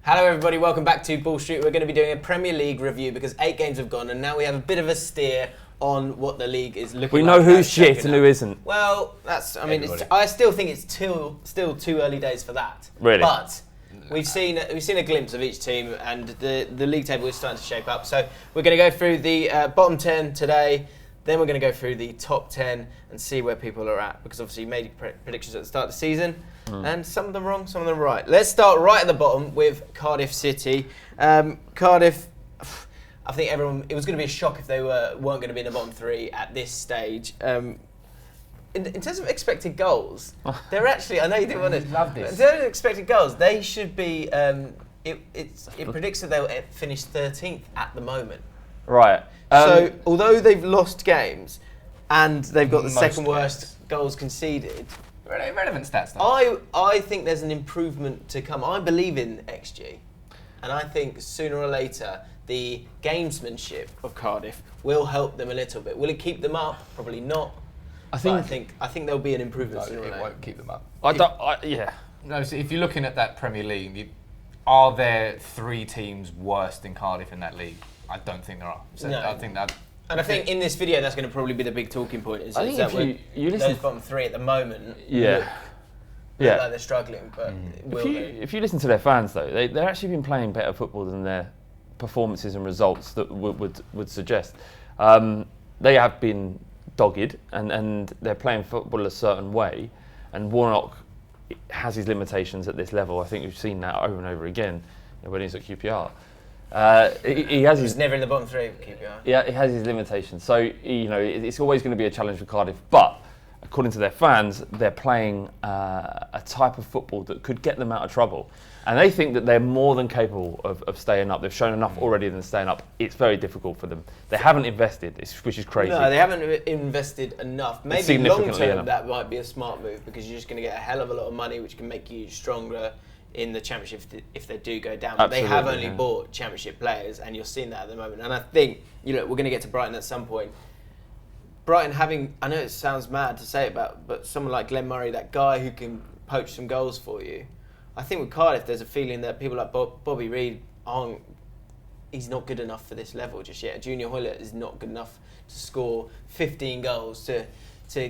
Hello everybody, welcome back to Ball Street. We're going to be doing a Premier League review because 8 games have gone and now we have a bit of a steer on what the league is looking like. We know who's shit and who isn't. Well, I still think it's still too early days for that. Really? But we've seen a glimpse of each team and the league table is starting to shape up. So we're going to go through the bottom 10 today. Then we're going to go through the top 10 and see where people are at, because obviously you made predictions at the start of the season, and some of them wrong, some of them right. Let's start right at the bottom with Cardiff City. Cardiff, I think it was going to be a shock if they weren't going to be in the bottom 3 at this stage. In terms of expected goals, they're actually, I know you didn't want to love this. In terms of expected goals, they should be. It predicts that they'll finish 13th at the moment. Right. So, although they've lost games and they've got the second worst goals conceded, relevant stats though. I think there's an improvement to come. I believe in XG, and I think sooner or later the gamesmanship of Cardiff will help them a little bit. Will it keep them up? Probably not. I think there'll be an improvement sooner or later. It won't keep them up. Yeah. No, so if you're looking at that Premier League, are there 3 teams worse than Cardiff in that league? I don't think there are. So No. I think in this video that's going to probably be the big talking point. Is that those bottom 3 at the moment look like they're struggling, but if you listen to their fans though, they've actually been playing better football than their performances and results that would suggest. They have been dogged and they're playing football a certain way, and Warnock has his limitations at this level. I think we've seen that over and over again when he's at QPR. He has his never in the bottom 3 of QPR. Yeah, he has his limitations. So it's always going to be a challenge for Cardiff. But according to their fans, they're playing a type of football that could get them out of trouble, and they think that they're more than capable of staying up. They've shown enough already than staying up. It's very difficult for them. They haven't invested, which is crazy. No, they haven't invested enough. Maybe long term that might be a smart move, because you're just going to get a hell of a lot of money, which can make you stronger in the Championship if they do go down. But they have only bought Championship players, and you're seeing that at the moment. And I think, we're going to get to Brighton at some point. Brighton having, I know it sounds mad to say it but someone like Glenn Murray, that guy who can poach some goals for you. I think with Cardiff, there's a feeling that people like Bobby Reid he's not good enough for this level just yet. Junior Hoilett is not good enough to score 15 goals to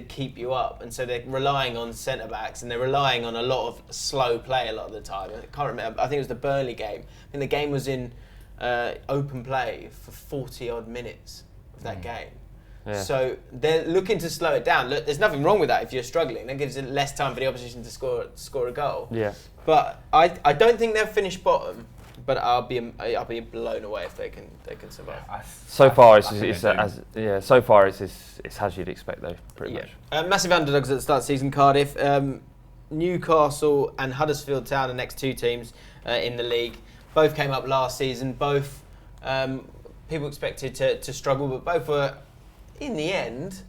keep you up, and so they're relying on centre-backs and they're relying on a lot of slow play a lot of the time. I can't remember, I think it was the Burnley game. I think the game was in open play for 40 odd minutes of that game. Yeah. So they're looking to slow it down. Look, there's nothing wrong with that if you're struggling. That gives it less time for the opposition to score a goal. Yeah. But I don't think they'll finish bottom, but I'll be blown away if they can survive. So far it's as you'd expect though, pretty much. Massive underdogs at the start of the season, Cardiff. Newcastle and Huddersfield Town, the next 2 teams in the league. Both came up last season. Both people expected to struggle, but both were, in the end,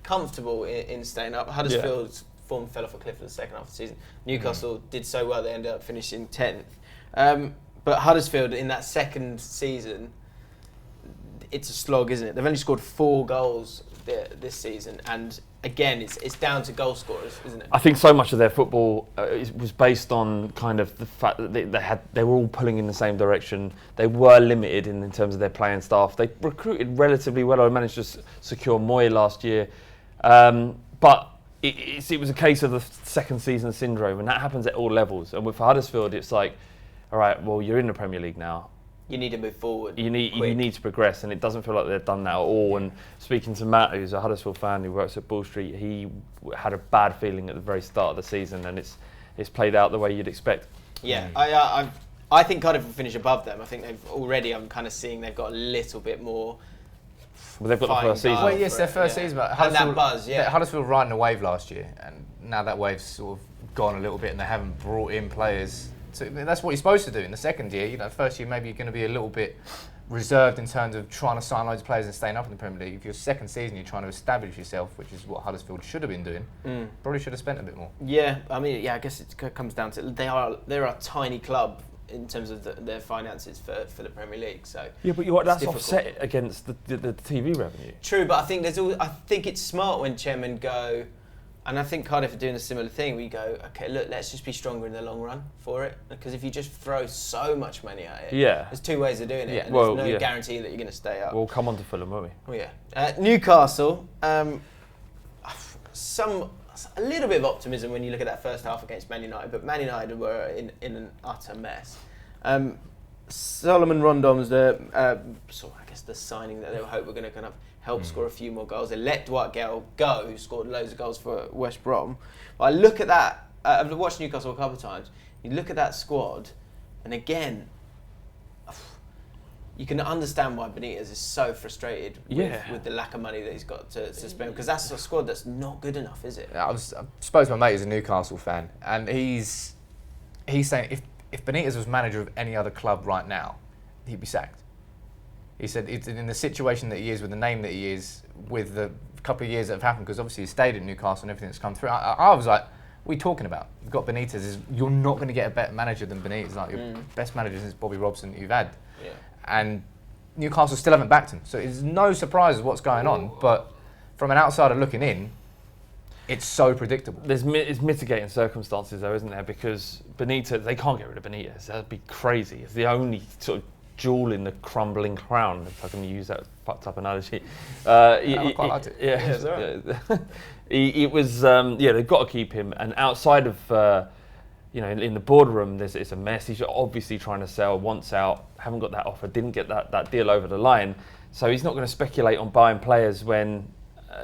comfortable in staying up. Huddersfield's form fell off a cliff for the second half of the season. Newcastle did so well, they ended up finishing 10th. But Huddersfield, in that second season, it's a slog, isn't it? They've only scored 4 goals this season, and again, it's down to goal scorers, isn't it? I think so much of their football was based on kind of the fact that they were all pulling in the same direction. They were limited in terms of their playing staff. They recruited relatively well. I managed to secure Moy last year, but it was a case of the second season syndrome, and that happens at all levels. And with Huddersfield, it's like, all right, well, you're in the Premier League now. You need to move forward. You need to progress, and it doesn't feel like they've done that at all. And speaking to Matt, who's a Huddersfield fan who works at Ball Street, he had a bad feeling at the very start of the season, and it's played out the way you'd expect. Yeah, I think Cardiff will finish above them. I think I'm kind of seeing they've got a little bit more. Well, they've got the first season. Well, yes, their first season, but that buzz, Huddersfield riding a wave last year, and now that wave's sort of gone a little bit, and they haven't brought in players. So that's what you're supposed to do in the second year. First year maybe you're going to be a little bit reserved in terms of trying to sign loads of players and staying up in the Premier League. If your second season you're trying to establish yourself, which is what Huddersfield should have been doing, probably should have spent a bit more. Yeah, I guess it comes down to they're a tiny club in terms of their finances for the Premier League. So yeah, but that's offset against the TV revenue. True, but I think it's smart when chairmen go, And I think Cardiff are doing a similar thing. We go, okay, look, let's just be stronger in the long run for it. Because if you just throw so much money at it, there's two ways of doing it. And there's no guarantee that you're going to stay up. We'll come on to Fulham, won't we? Oh, yeah. Newcastle, a little bit of optimism when you look at that first half against Man United, but Man United were in an utter mess. Solomon Rondon's the signing that they hope were going to kind of help score a few more goals. They let Dwight Gale go, who scored loads of goals for West Brom. But I look at that, I've watched Newcastle a couple of times, you look at that squad, and again, you can understand why Benitez is so frustrated with the lack of money that he's got to spend, because that's a squad that's not good enough, is it? I suppose my mate is a Newcastle fan, and he's saying if Benitez was manager of any other club right now, he'd be sacked. He said it's in the situation that he is, with the name that he is, with the couple of years that have happened, because obviously he stayed at Newcastle and everything that's come through. I was like, what are you talking about? You've got Benitez. You're not going to get a better manager than Benitez. Like your best manager since Bobby Robson that you've had. Yeah. And Newcastle still haven't backed him. So it's no surprise what's going on. But from an outsider looking in, it's so predictable. It's mitigating circumstances though, isn't there? Because Benitez, they can't get rid of Benitez. That'd be crazy. It's the only sort of jewel in the crumbling crown, if I can use that fucked up analogy. I quite liked it. It was they've got to keep him. And outside of in the boardroom, it's a mess. He's obviously trying to sell, wants out, haven't got that offer, didn't get that deal over the line. So he's not going to speculate on buying players when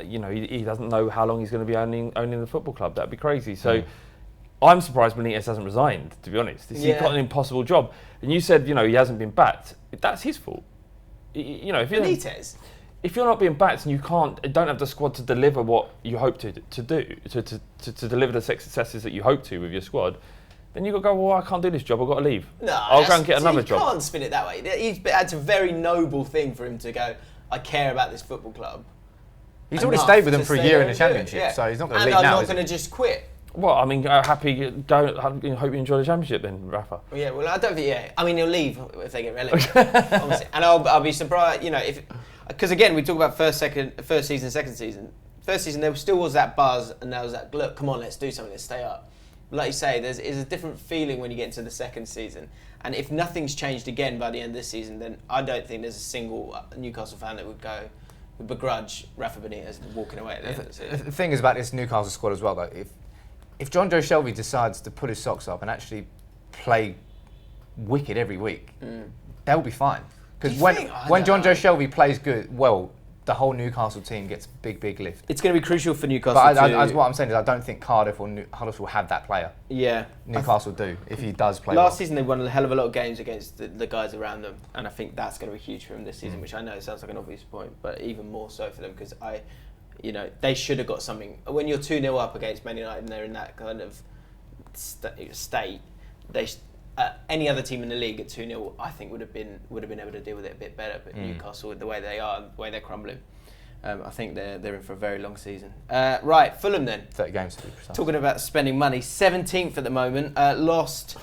he doesn't know how long he's going to be owning the football club. That'd be crazy. So I'm surprised Benitez hasn't resigned, to be honest. He's got an impossible job. And you said, he hasn't been backed. That's his fault. If Benitez? If you're not being backed and you don't have the squad to deliver what you hope to do, to deliver the successes that you hope to with your squad, then you've got to go, well, I can't do this job, I've got to leave. No, I'll go and get another job. You can't spin it that way. It's a very noble thing for him to go, I care about this football club. He's already stayed with them for a year in the Championship, so he's not going to leave now. And I'm not going to just quit. Well, I mean, happy. Hope you enjoy the Championship then, Rafa. Yeah, well, I don't think. Yeah, I mean, he'll leave if they get relegated. Honestly. And I'll be surprised. Because again, we talk about first season, second season. First season, there still was that buzz, and there was that look. Come on, let's do something. Let's stay up. But like you say, there's a different feeling when you get into the second season. And if nothing's changed again by the end of this season, then I don't think there's a single Newcastle fan that would begrudge Rafa Benitez walking away at the end of the season. The thing is about this Newcastle squad as well, though. If John Joe Shelby decides to put his socks up and actually play wicked every week, they'll be fine. Because when John Joe Shelby plays well, the whole Newcastle team gets big lift. It's going to be crucial for Newcastle. But what I'm saying is, I don't think Cardiff or Huddersfield will have that player. Yeah, Newcastle do if he does play. Last season they won a hell of a lot of games against the guys around them, and I think that's going to be huge for him this season. Which I know sounds like an obvious point, but even more so for them because they should have got something. When you're 2-0 up against Man United and they're in that kind of state, any other team in the league at 2-0, I think would have been able to deal with it a bit better. But Newcastle, with the way they are, the way they're crumbling, I think they're in for a very long season. Right, Fulham then. 30 games to be precise. Talking about spending money, 17th at the moment. Lost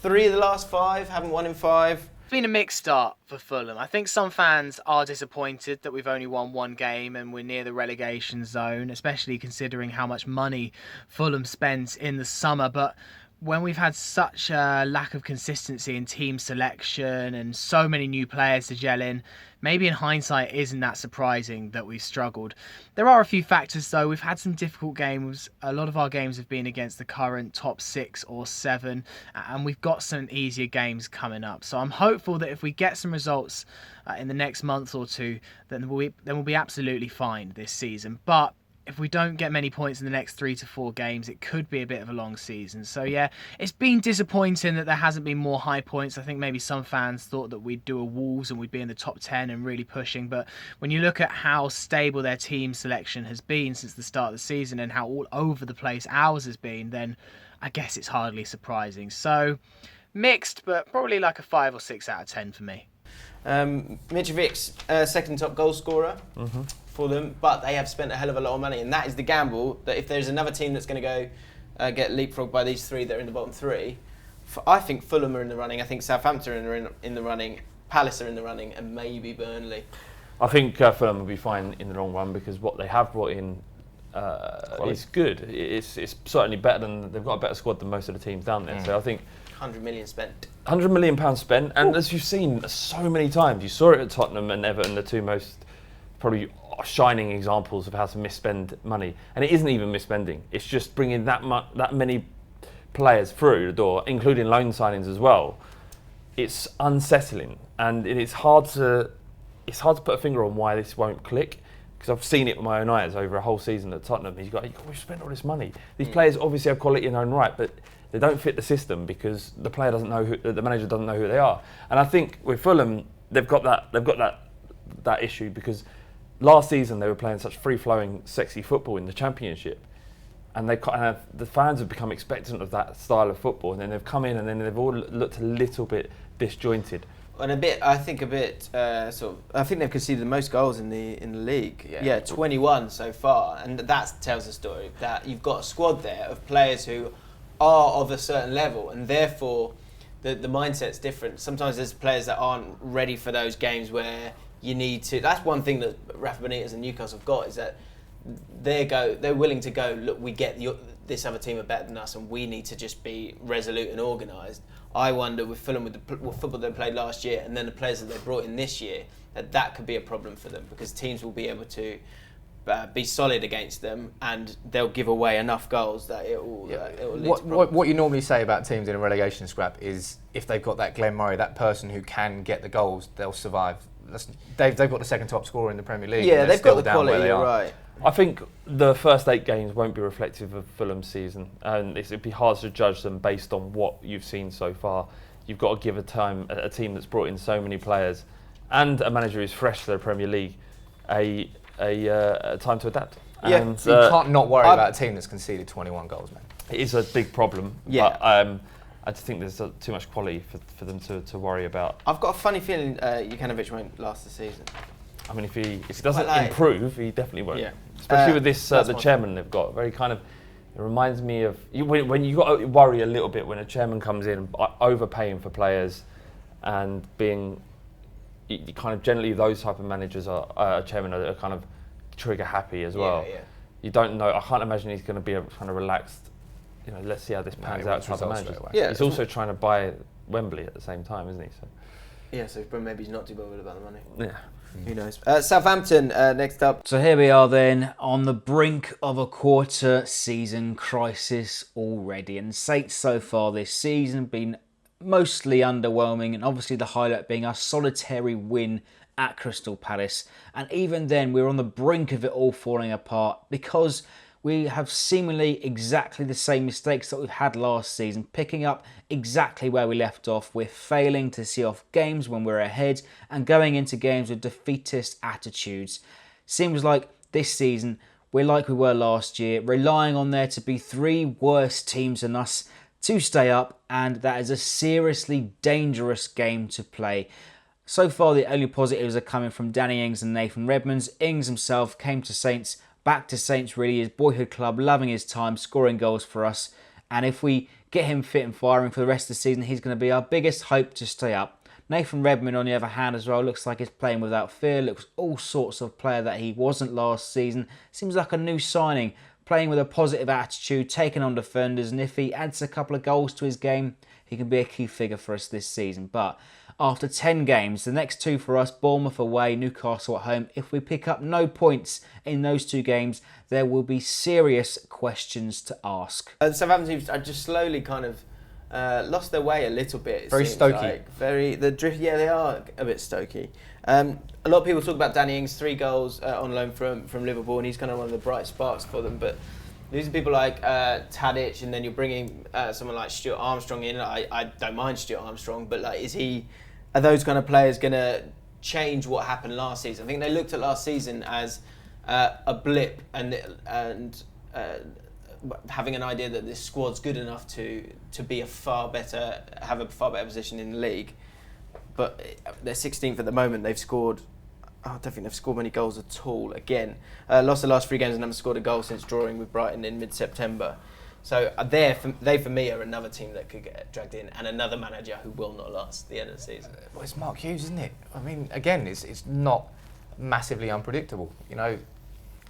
3 of the last 5, haven't won in 5. It's been a mixed start for Fulham. I think some fans are disappointed that we've only won 1 game and we're near the relegation zone, especially considering how much money Fulham spent in the summer. But when we've had such a lack of consistency in team selection and so many new players to gel in, maybe in hindsight it isn't that surprising that we've struggled. There are a few factors though. We've had some difficult games. A lot of our games have been against the current top 6 or 7, and we've got some easier games coming up. So I'm hopeful that if we get some results in the next month or two, then we'll be absolutely fine this season. But if we don't get many points in the next 3 to 4 games, it could be a bit of a long season. So yeah, it's been disappointing that there hasn't been more high points. I think maybe some fans thought that we'd do a Wolves and we'd be in the top 10 and really pushing. But when you look at how stable their team selection has been since the start of the season and how all over the place ours has been, then I guess it's hardly surprising. So mixed, but probably like a 5 or 6 out of 10 for me. Mitrovic's second top goal scorer for them, but they have spent a hell of a lot of money, and that is the gamble that if there's another team that's going to go get leapfrogged by these 3 that are in the bottom 3, I think Fulham are in the running, I think Southampton are in the running, Palace are in the running, and maybe Burnley. I think Fulham will be fine in the long run because what they have brought in is good. It's certainly better than they've got a better squad than most of the teams down there. So I think 100 million spent. 100 million pounds spent, and as you've seen so many times, you saw it at Tottenham and Everton, the two most probably shining examples of how to misspend money. And it isn't even misspending; it's just bringing that many players through the door, including loan signings as well. It's unsettling, and it's hard to put a finger on why this won't click. Because I've seen it with my own eyes over a whole season at Tottenham. We've spent all this money. These players obviously have quality in their own right, but they don't fit the system because the player doesn't know the manager doesn't know who they are. And I think with Fulham, they've got that issue because last season they were playing such free-flowing, sexy football in the Championship, and the fans have become expectant of that style of football. And then they've come in and then they've all looked a little bit disjointed. And I think they've conceded the most goals in the league. Yeah, 21 so far, and that tells the story that you've got a squad there of players who are of a certain level, and therefore the mindset's different. Sometimes there's players that aren't ready for those games where you need to. That's one thing that Rafa Benitez and Newcastle have got, is that they're willing to go, look, we get this other team are better than us, and we need to just be resolute and organised. I wonder with Fulham, with the football they played last year, and then the players that they brought in this year, that could be a problem for them, because teams will be able to be solid against them, and they'll give away enough goals that it will lead to problems. What you normally say about teams in a relegation scrap is if they've got that Glenn Murray, that person who can get the goals, they'll survive. They've got the second top scorer in the Premier League. Yeah, they've got the quality, right. I think the first 8 games won't be reflective of Fulham's season, and it'd be hard to judge them based on what you've seen so far. You've got to give a team that's brought in so many players and a manager who's fresh to the Premier League a time to adapt. Yeah, and, you can't not worry about a team that's conceded 21 goals, man. It is a big problem, but I just think there's too much quality for them to worry about. I've got a funny feeling Jukanovic won't last the season. I mean, if he doesn't improve, he definitely won't. Yeah. Especially with this the chairman they've got. Very kind of, it reminds me of when you got to worry a little bit when a chairman comes in overpaying for players, and being kind of generally those type of managers are chairman are kind of trigger happy as well. Yeah. You don't know. I can't imagine he's going to be a kind of relaxed. Let's see how this pans out type of manager. Yeah, he's also trying to buy Wembley at the same time, isn't he? So. Yeah, so maybe he's not too bothered about the money. Yeah. Who knows? Southampton next up. So here we are then on the brink of a quarter season crisis already, and Saints so far this season been mostly underwhelming, and obviously the highlight being our solitary win at Crystal Palace. And even then we're on the brink of it all falling apart because we have seemingly exactly the same mistakes that we've had last season, picking up exactly where we left off. We're failing to see off games when we're ahead and going into games with defeatist attitudes. Seems like this season we're like we were last year, relying on there to be 3 worse teams than us to stay up, and that is a seriously dangerous game to play. So far the only positives are coming from Danny Ings and Nathan Redmond. Ings himself came to Saints, back to Saints really, his boyhood club, loving his time, scoring goals for us. And if we get him fit and firing for the rest of the season, he's going to be our biggest hope to stay up. Nathan Redmond, on the other hand, as well, looks like he's playing without fear. Looks all sorts of player that he wasn't last season. Seems like a new signing, playing with a positive attitude, taking on defenders. And if he adds a couple of goals to his game, he can be a key figure for us this season. But after 10 games, the next 2 for us, Bournemouth away, Newcastle at home. If we pick up no points in those 2 games, there will be serious questions to ask. Southampton are just slowly kind of lost their way a little bit. Very Stokey. Like. The drift. Yeah, they are a bit Stokey. A lot of people talk about Danny Ings, 3 goals on loan from Liverpool, and he's kind of one of the bright sparks for them. But losing people like Tadic, and then you're bringing someone like Stuart Armstrong in. I don't mind Stuart Armstrong, but like, are those kind of players going to change what happened last season? I think they looked at last season as a blip, and having an idea that this squad's good enough to be have a far better position in the league. But they're 16th at the moment. They've scored. I don't think they've scored many goals at all. Again, lost the last 3 games and haven't scored a goal since drawing with Brighton in mid-September. So they for me are another team that could get dragged in, and another manager who will not last the end of the season. Well, it's Mark Hughes, isn't it? I mean, again, it's not massively unpredictable.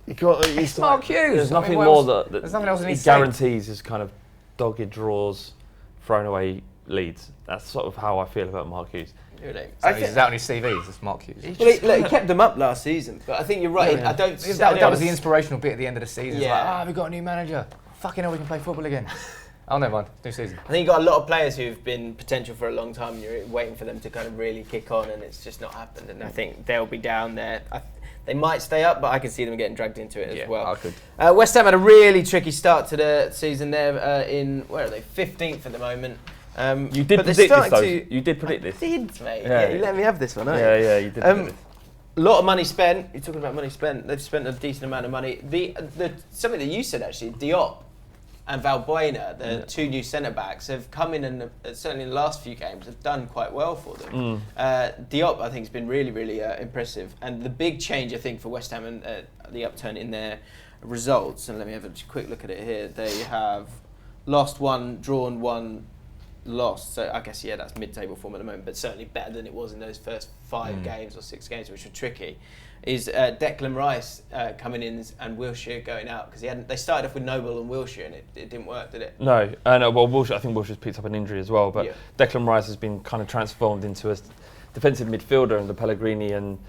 It's Mark Hughes. There's nothing more that there's nothing else he guarantees is kind of dogged draws, thrown away leads. That's sort of how I feel about Mark Hughes. Really? So he's out on his CVs, it's Mark Hughes. Well, he kept them up last season, but I think you're right. Yeah. That was the inspirational bit at the end of the season. Yeah. It's like, we've got a new manager. Fucking hell, we can play football again. Oh, never mind. New season. I think you've got a lot of players who've been potential for a long time, and you're waiting for them to kind of really kick on, and it's just not happened. And I think they'll be down there. They might stay up, but I can see them getting dragged into it as well. I could. West Ham had a really tricky start to the season there where are they? 15th at the moment. You did predict this, though. You did predict this. I did, mate. Yeah, you let me have this one, aren't you? Yeah, you did predict this. A lot of money spent. You're talking about money spent. They've spent a decent amount of money. Something that you said, actually, Diop and Valbuena, the two new centre-backs, have come in and certainly in the last few games have done quite well for them. Diop, I think, has been really, really impressive. And the big change, I think, for West Ham and the upturn in their results, and let me have a quick look at it here. They have lost one, drawn one, lost. So I guess, that's mid-table form at the moment, but certainly better than it was in those first 5 games or 6 games, which were tricky. Is Declan Rice coming in and Wilshere going out, because they started off with Noble and Wilshere and it didn't work, did it? No. Well, Wilshere, I think Wilshere's picked up an injury as well, but Declan Rice has been kind of transformed into a defensive midfielder under Pellegrini, and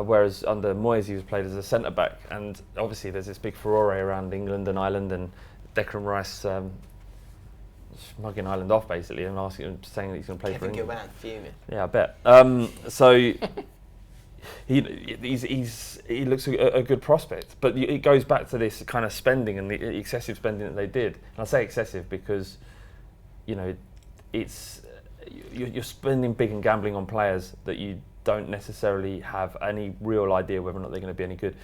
whereas under Moyes he was played as a centre back, and obviously there's this big furore around England and Ireland, and Declan Rice mugging Ireland off basically and saying that he's going to play for England. Kevin Gilvan fuming. Yeah, I bet. So. He looks a good prospect, but it goes back to this kind of spending and the excessive spending that they did. And I say excessive because, it's you're spending big and gambling on players that you don't necessarily have any real idea whether or not they're going to be any good.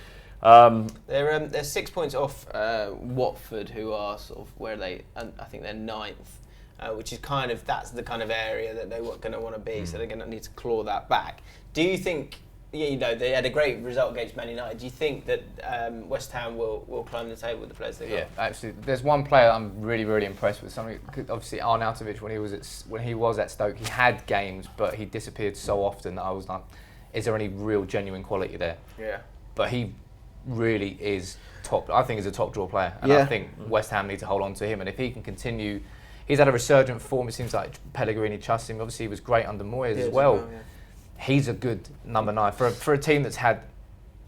They're 6 points off Watford, who are sort of where I think they're 9th. Which is that's the kind of area that they're going to want to be, so they're going to need to claw that back. Do you think? They had a great result against Man United. Do you think that West Ham will climb the table with the players they got? Yeah, absolutely. There's one player I'm really, really impressed with. Obviously, Arnautovic, when he was at Stoke, he had games, but he disappeared so often that I was like, is there any real genuine quality there? Yeah. But he really is top. I think he's a top draw player, and I think West Ham need to hold on to him. And if he can continue, he's had a resurgent form. It seems like Pellegrini trusts him. Obviously, he was great under Moyes as well. He's a good number 9 for a team that's had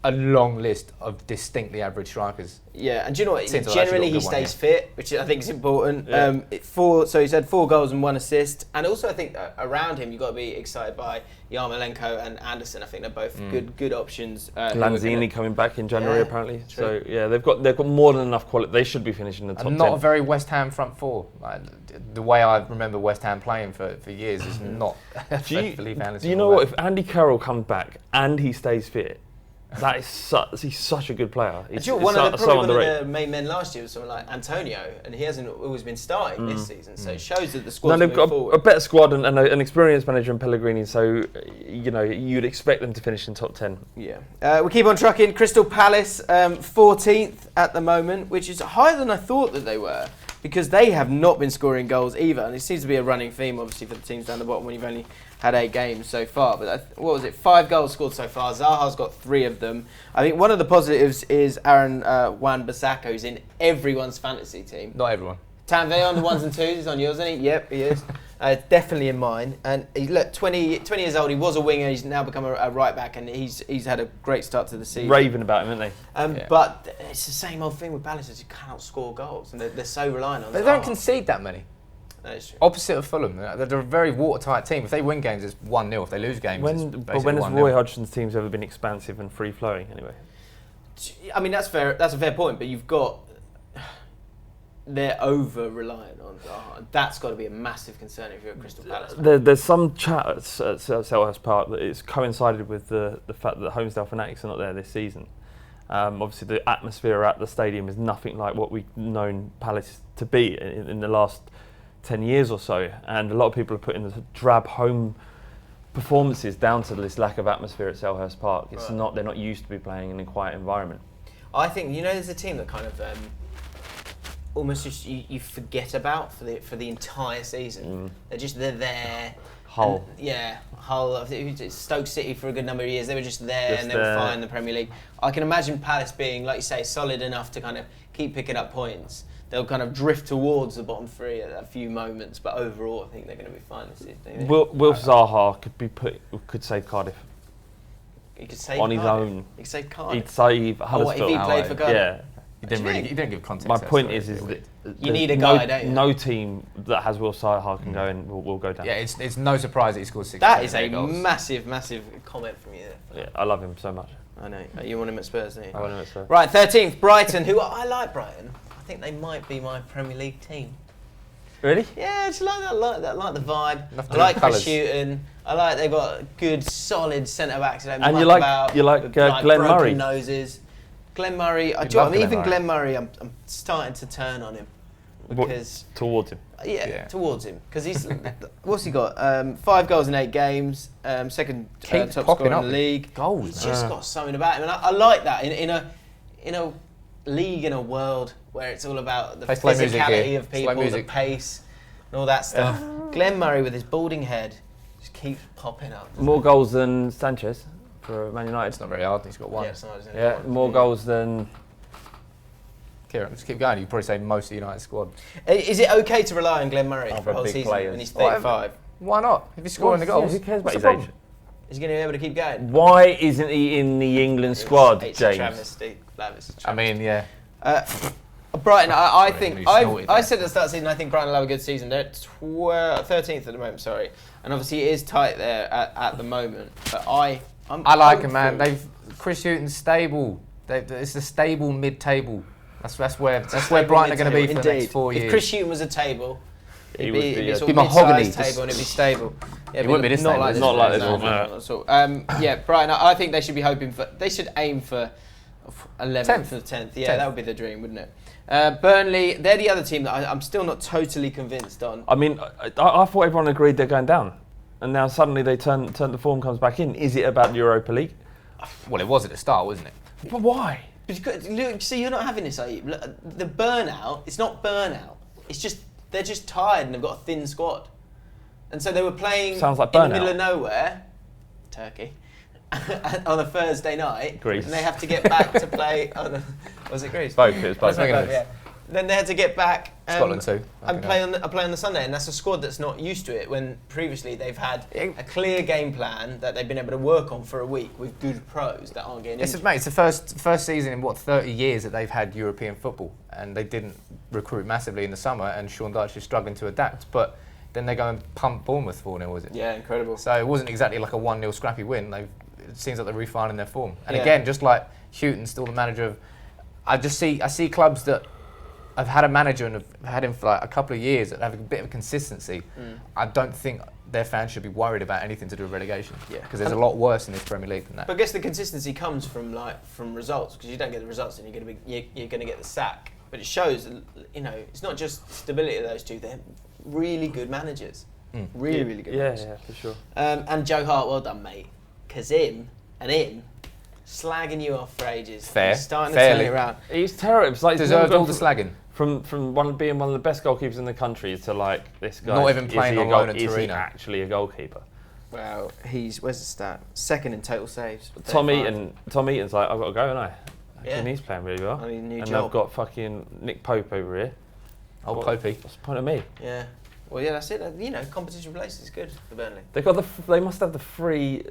a long list of distinctly average strikers. Yeah, and do you know what? Generally, he stays fit, which I think is important. Yeah. So he's had 4 goals and 1 assist, and also I think around him you've got to be excited by Yarmolenko and Anderson. I think they're both good options. Lanzini coming back in January apparently. True. So they've got more than enough quality. They should be finishing in the top 10. Not a very West Ham front 4. The way I remember West Ham playing for years is not. Do you know what? If Andy Carroll comes back and he stays fit, he's such a good player. One of the main men last year was someone like Antonio, and he hasn't always been starting this season. So it shows that the squad's they've got forward. a better squad and an experienced manager in Pellegrini. So you'd expect them to finish in top 10. Yeah, we keep on trucking. Crystal Palace 14th at the moment, which is higher than I thought that they were, because they have not been scoring goals either, and it seems to be a running theme, obviously, for the teams down the bottom when you've only had 8 games so far. But what was it? 5 goals scored so far. Zaha's got 3 of them. I think one of the positives is Aaron Wan-Bissaka, who's in everyone's fantasy team. Not everyone. Tanvey on the 1s and 2s. He's on yours, isn't he? Yep, he is. Definitely in mine. And he's 20 years old. He was a winger. He's now become a right back, and he's had a great start to the season. Raving about him, aren't they? But it's the same old thing with Palace, is you cannot score goals, and they're so reliant on. They don't concede that many. That is true. Opposite of Fulham, they're a very watertight team. If they win games, it's 1-0. If they lose games, it's basically 1-0. When has Roy Hodgson's teams ever been expansive and free flowing? Anyway, I mean that's fair. That's a fair point. But you've got they're over reliant on Zaha. That's got to be a massive concern if you're a Crystal Palace fan. There's some chat at Selhurst Park that it's coincided with the fact that the Homesdale Fanatics are not there this season. Obviously, the atmosphere at the stadium is nothing like what we've known Palace to be in the last 10 years or so, and a lot of people are putting the drab home performances down to this lack of atmosphere at Selhurst Park. It's not; they're not used to be playing in a quiet environment. I think there's a team that kind of almost just you forget about for the entire season. They're there. Hull. Hull. Stoke City for a good number of years. They were just there and they were fine in the Premier League. I can imagine Palace being, like you say, solid enough to kind of keep picking up points. They'll kind of drift towards the bottom three at a few moments, but overall, I think they're going to be fine this season. Wilf Zaha could save Cardiff. He could save on his own. He could save Cardiff. He'd save Huddersfield. What if he played for Cardiff? Yeah. You didn't give context. My point is that you need a guy, don't you? No team that has Will Zaha can go in will go down. Yeah, it's no surprise that he scored 6 That is a goals. massive comment from you there. Yeah, I love him so much. I know. You want him at Spurs, don't you? I want him at Spurs. Right, 13th, Brighton, who I like Brighton. I think they might be my Premier League team. Really? Yeah, I just like that. I like the vibe. I like Chris Hughton. I like they've got good, solid centre backs. And you like Glenn Murray. Noses. Glenn Murray. Glenn Murray. I'm starting to turn on him because towards him. Yeah, towards him because he's what's he got? 5 goals in 8 games. Second top scorer in the league. Goals. He's just got something about him, and I like that in a league, in a world where it's all about the physicality of people, the pace, and all that stuff. Glenn Murray with his balding head just keeps popping up. More goals than Sanchez for Man United. It's not very hard. He's got 1. Yeah, more goals than. Kieran, just keep going. You'd probably say most of the United squad. Is it okay to rely on Glenn Murray for a whole season when he's 35? Why not? If he's scoring the goals, who cares about his age? Is he going to be able to keep going? Why isn't he in the England squad, James? A travesty. I mean, yeah. Brighton, I think I said at the start of the season I think Brighton will have a good season. They're 13th at the moment, and obviously it is tight there at the moment. But I like him, man. Chris Hughton's stable. It's a stable mid-table. That's where Brighton are going to be for the next 4 years. If Chris Hughton was a table, it'd be sort of mahogany mid-sized table and it'd be stable. It wouldn't be this not table. Like this. Yeah, Brighton. I think they should be hoping for. They should aim for 11th or 10th. Yeah, that would be the dream, wouldn't it? Burnley, they're the other team that I'm still not totally convinced on. I mean, I thought everyone agreed they're going down, and now suddenly they turn the form comes back in. Is it about the Europa League? Well, it was at the start, wasn't it? But why? Look, see, you're not having this, are you? The burnout, it's not burnout. It's just, they're just tired and they've got a thin squad. And so they were playing in the middle of nowhere, Turkey, on a Thursday night. Greece. And they have to get back to play was it Greece? Both, it was both. Yeah. Then they had to get back Scotland too. And play on the Sunday, and that's a squad that's not used to it. When previously they've had a clear game plan that they've been able to work on for a week with good pros that aren't getting injured. It's the first season in 30 years that they've had European football, and they didn't recruit massively in the summer, and Sean Dyche is struggling to adapt. But then they go and pump Bournemouth 4-0, was it? Yeah, incredible. So it wasn't exactly like a 1-0 scrappy win. It seems like they're refining their form. And again, just like Hughton's still the manager of, I see clubs that have had a manager and have had him for like a couple of years that have a bit of consistency. I don't think their fans should be worried about anything to do with relegation. Yeah, because there's a lot worse in this Premier League than that. But I guess the consistency comes from results, because you don't get the results and you're going to get the sack. But it shows, it's not just stability of those two. They're really good managers. Really good managers. Yeah, for sure. And Joe Hart, well done, mate. Because him slagging you off for ages. He's starting to turn it around. He's terrible. It's like deserved all the slagging. From being one of the best goalkeepers in the country to like this guy. Not even playing on loan at Torino. Is he actually a goalkeeper? Well, where's the stat? Second in total saves. Tom Eaton's like, I've got to go, haven't I? And he's playing really well. I need a new and job. I've got fucking Nick Pope over here. Old Popey. What's the point of me? Yeah. Well, yeah, that's it. Competition places is good for Burnley. They must have the 3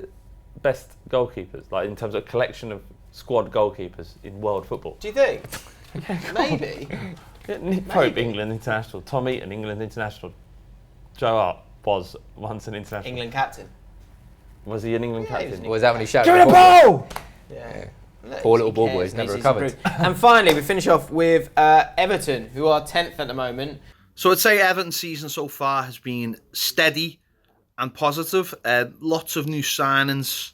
best goalkeepers, like in terms of collection of squad goalkeepers in world football. Do you think? Maybe. Nick Pope, England international. Tom Eaton, England international. Joe Hart was once an international. England captain. Was he an England captain? Was that when he shouted? Give me the ball! Yeah. Poor little ball boy, he's never recovered. And finally, we finish off with Everton, who are 10th at the moment. So I'd say Everton's season so far has been steady and positive. Lots of new signings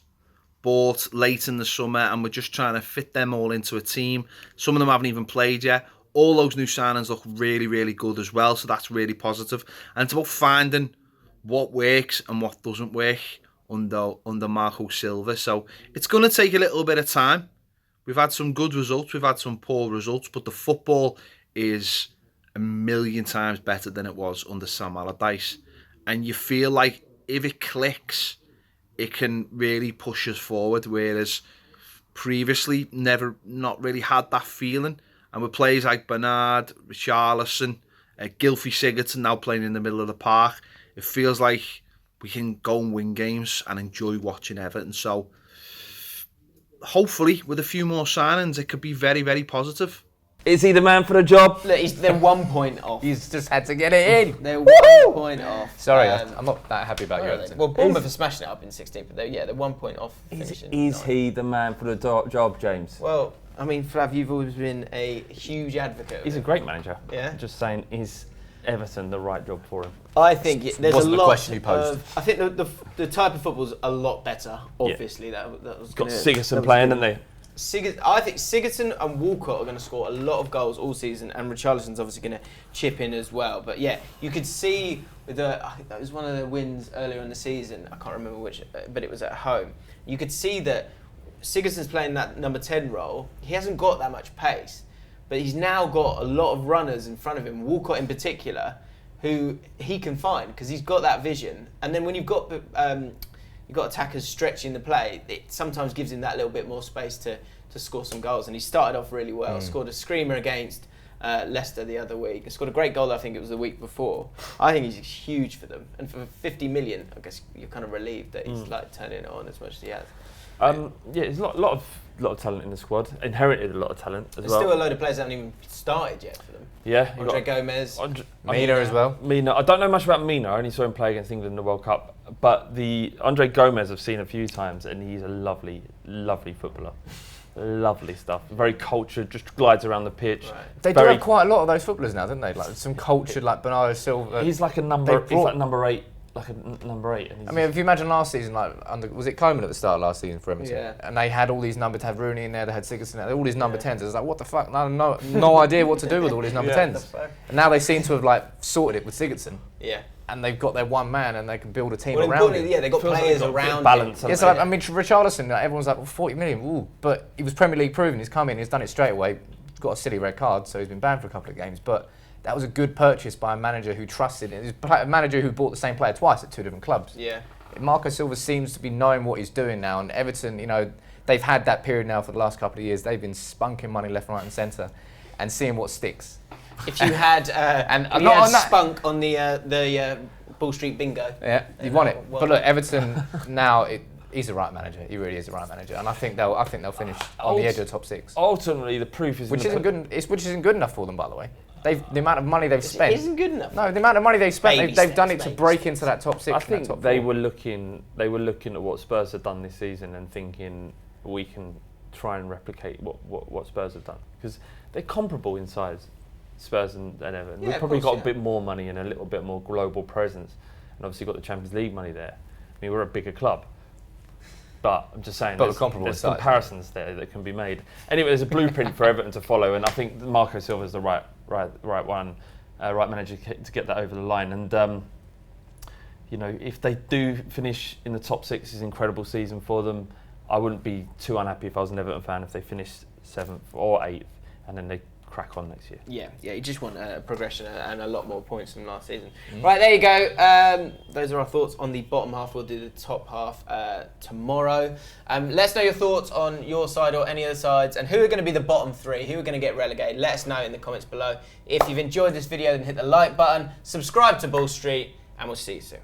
bought late in the summer, and we're just trying to fit them all into a team. Some of them haven't even played yet. All those new signings look really, really good as well, so that's really positive. And it's about finding what works and what doesn't work under Marco Silva. So it's going to take a little bit of time. We've had some good results, we've had some poor results, but the football is a million times better than it was under Sam Allardyce. And you feel like if it clicks, it can really push us forward, whereas previously not really had that feeling. And with players like Bernard, Richarlison, Gylfi Sigurdsson now playing in the middle of the park, it feels like we can go and win games and enjoy watching Everton. So hopefully with a few more signings, it could be very, very positive. Is he the man for the job? Look, they're 1 point off. He's just had to get it in. They're 1 point off. Sorry, I'm not that happy about you. Well, Bournemouth are smashing it up in 16th, but they're 1 point off. Is he the man for the job, James? Well, I mean, Flav, you've always been a huge advocate. He's a great manager. Yeah. Just saying, is Everton the right job for him? I think there's Wasn't a the lot question you posed. I think the type of football's a lot better. Obviously, that was got Sigurdsson playing, haven't they? I think Sigurdsson and Walcott are going to score a lot of goals all season, and Richarlison's obviously going to chip in as well. But yeah, you could see with I think that was one of the wins earlier in the season. I can't remember which, but it was at home. You could see that Sigurdsson's playing that number 10 role. He hasn't got that much pace, but he's now got a lot of runners in front of him, Walcott in particular, who he can find because he's got that vision. And then when you've got attackers stretching the play, it sometimes gives him that little bit more space to score some goals. And he started off really well. Scored a screamer against Leicester the other week. He scored a great goal, I think it was the week before. I think he's huge for them. And for 50 million, I guess you're kind of relieved that he's turning it on as much as he has. There's a lot of talent in the squad. Inherited a lot of talent as well. There's still a load of players that haven't even started yet for them. Yeah, Andre Gomez, Mina as well. Mina, I don't know much about Mina. I only saw him play against England in the World Cup. But the Andre Gomez I've seen a few times, and he's a lovely, lovely footballer. Lovely stuff. Very cultured, just glides around the pitch. Right. They do have quite a lot of those footballers now, don't they? Like some cultured, like Bernardo Silva. He's like number 8. Like a number 8. And I mean, if you imagine last season, was it Coleman at the start of last season for Everton? Yeah. And they had all these they had Rooney in there, they had Sigurdsson, they had all these number 10s. It was like, what the fuck? No idea what to do with all these number 10s. And now they seem to have sorted it with Sigurdsson. Yeah. And they've got their one man, and they can build a team around him. Yeah, they've got players around balance. him. Yeah, so I mean, Richarlison, everyone's like, well, 40 million, ooh. But he was Premier League proven. He's come in, he's done it straight away. He's got a silly red card, so he's been banned for a couple of games. But that was a good purchase by a manager who trusted it. It was a manager who bought the same player twice at 2 different clubs. Yeah. Marco Silva seems to be knowing what he's doing now, and Everton, they've had that period now for the last couple of years. They've been spunking money left, right, and centre, and seeing what sticks. If you had spunk on the Ball Street bingo, yeah, you won it. But look, Everton now. He's the right manager. He really is the right manager, and I think they'll finish on the edge of the top 6. Ultimately, the proof is which isn't good enough for them, by the way. The amount of money they've spent. It isn't good enough. No, the amount of money they've spent, they've done it to break into that top 6. I think they were looking at what Spurs had done this season and thinking we can try and replicate what Spurs have done, because they're comparable in size, Spurs and Everton. Yeah, We've probably got a bit more money and a little bit more global presence, and obviously got the Champions League money there. I mean, we're a bigger club. But I'm just saying, there's comparisons there that can be made. Anyway, there's a blueprint for Everton to follow, and I think Marco Silva is the right manager to get that over the line. And if they do finish in the top 6, is an incredible season for them. I wouldn't be too unhappy if I was an Everton fan if they finished 7th or 8th, and then they crack on next year. Yeah, you just want a progression and a lot more points than last season. Right, there you go. Those are our thoughts on the bottom half. We'll do the top half tomorrow. Let us know your thoughts on your side or any other sides, and who are going to be the bottom 3, who are going to get relegated. Let us know in the comments below. If you've enjoyed this video, then hit the like button, subscribe to Ball Street, and we'll see you soon.